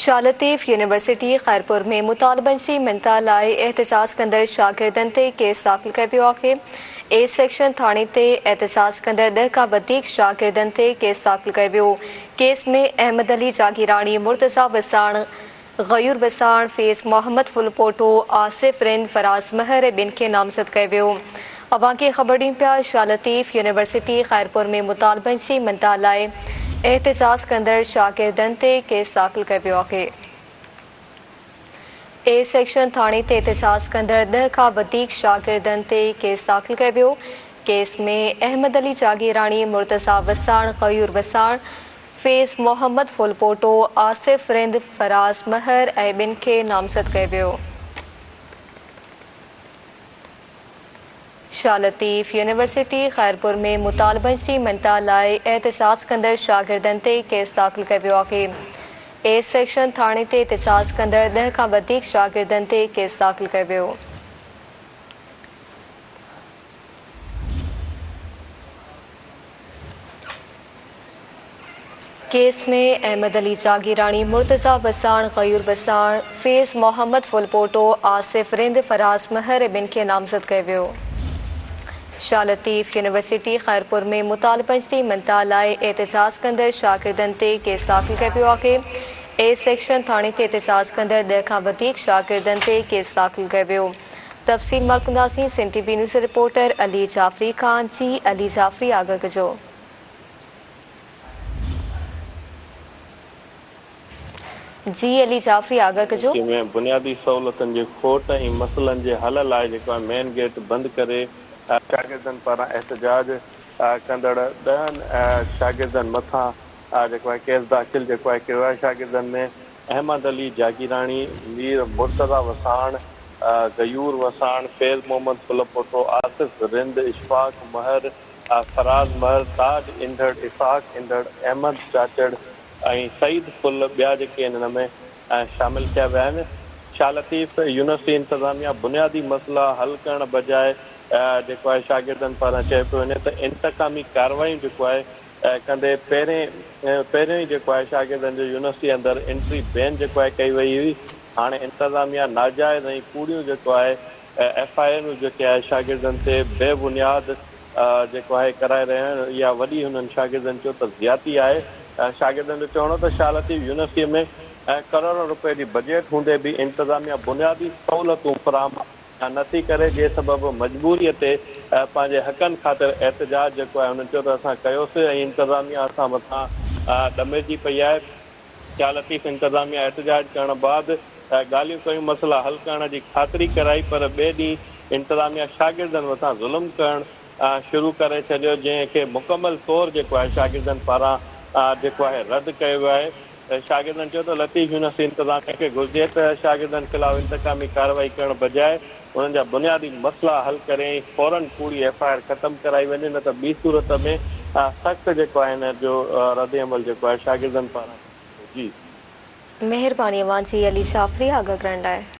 शालतीफ़ university Khairpur में मुतालबन C मिनता लाइ एहतसास कंदड़ शागिर्दनि ते केस दाख़िल कयो पियो आहे। ए सेक्शन थाणे ते एहतसास कंदड़ 10 खां वधीक शागिर्दनि ते केस दाख़िल कयो वियो। केस में अहमद अली जागीराणी, मुर्तज़ा वसाण, गयूर वसाण, फैज़ मोहम्मद फुलपोटो, आसिफ रिंद, फराज महर ऐं ॿिनि खे नामज़द कयो वियो। अवां खे ख़बर ॾियूं पिया शालतीफ़ यूनिवर्सिटी खैरपुर में मुतालबन सी मिनता लाइ एहतसास कंदड़ शागिर्दनि ते केस दाख़िल कयो पियो आहे। ए सेक्शन थाणे ते एहतसास कंदड़ 10 खां वधीक शागिर्दनि ते केस दाख़िल कयो वियो। केस में अहमद अली जागीराणी, मुर्तज़ा वसाण, गयूर वसाण, फैज़ मोहम्मद फुलपोटो, आसिफ रिंद, फराज महर ऐं ॿिनि खे नामज़द कयो वियो। शालतीफ़ यूनिवर्सिटी खैरपुर में मुतालबन जी मिनता लाइ एहतसास कंदड़ शागिर्दनि ते केस दाख़िल कयो वियो आहे। ए सेक्शन थाणे ते एहतसास कंदड़ 10 खां वधीक शागिर्दनि ते केस दाख़िल कयो वियो। केस में अहमद अली जागीराणी, मुर्तज़ा वसाण, गयूर वसाण, फैज़ मोहम्मद फुलपोटो, आसिफ रिंद, फराज महर ऐं ॿिनि खे नामज़द कयो वियो। शालतीफ़ यूनिवर्सिटी खैरपुर में मुतालबन जी मिनता लाइ एहतसास कंदड़ शागिर्दनि ते केस दाख़िल कयो पियो आहे। ए सेक्शन थाणे ते एहतसास कंदड़ 10 खां वधीक शागिर्दनि ते केस दाख़िल कयो वियो। तफ़सील मलकुंदासीं Sindh TV news reporter Ali Jafri Khan. जी अली जाफ़री, आगाह कजो। जी अली जाफ़री, आगाह कजो। बुनियादी सहूलतनि जे खोट ऐं मसइलनि जे हल लाइ जेको आहे मेन गेट बंदि करे शागिर्दनि पारां एहतजाज कंदड़ 10 शागिर्दनि मथां जेको आहे केस दाख़िल जेको आहे कयो आहे। शागिर्दनि में अहमद अली जागीराणी, मीर मुर्तज़ा वसाण, गयूर वसाण, फैज़ मोहम्मद फुलपोटो, आसिफ रिंद, इशफाक महर, फराज महर, ताज इंदड़, इफ़ाक इंदड़, अहमद चाचड़ ऐं सईद फुल ॿिया जेके आहिनि हिन में शामिल किया विया आहिनि। शालतीफ़ यूनिवर्सिटी इंतिज़ामिया बुनियादी मसइला हल करण बजाए जेको आहे शागिर्दनि पारां चयो पियो वञे त इंतकामी कार्रवाई जेको आहे कंदे पहिरियों ई जेको आहे शागिर्दनि जो यूनिवर्सिटी अंदरि एंट्री बैन जेको आहे कई वई हुई। हाणे इंतिज़ामिया नाजाइज़ ऐं कूड़ियूं जेको आहे FIR जेके आहे शागिर्दनि ते बेबुनियाद जेको आहे कराए रहिया आहिनि। इहा वॾी हुननि शागिर्दनि चयो त ज़्यादती आहे। शागिर्दनि जो चवणो त शालतीफ़ यूनिवर्सिटीअ में करोड़ों रुपए जी बजट हूंदे बि इंतिज़ामिया बुनियादी सहूलतूं फराहम नथी करे, जे सबबि मजबूरीअ ते पंहिंजे हक़नि ख़ातिर एहतजाज जेको आहे हुननि चयो त असां कयोसीं ऐं इंतिज़ामिया असां मथां ॾमेजी पई आहे। शालतीफ़ इंतिज़ामिया एहतजाज करण बाद ॻाल्हियूं कयूं, मसइला हल करण जी ख़ातिरी कराई, पर ॿिए ॾींहुं इंतिज़ामिया शागिर्दनि मथां ज़ुल्म करणु शुरू करे छॾियो, जंहिंखे मुकमल तौरु जेको आहे शागिर्दनि पारां जेको आहे रद्द कयो वियो आहे। शागिर्दनि चयो त लतीफ़ यूनिवर्सिटी इंतिज़ामिया खे घुरिजे त शागिर्दनि ख़िलाफ़ इंतकामी कार्रवाई करण बजाए उन्हनि जा बुनियादी मसइला हल करे फौरन पूरी FIR ख़तमु कराई वञे, न त ॿी सूरत में सख़्तु जेको आहे हिन जो रद्द अमल जेको आहे शागिर्दनि पारां। जी महिरबानी अवां जी अली जाफ़री, आगाह करण लाइ।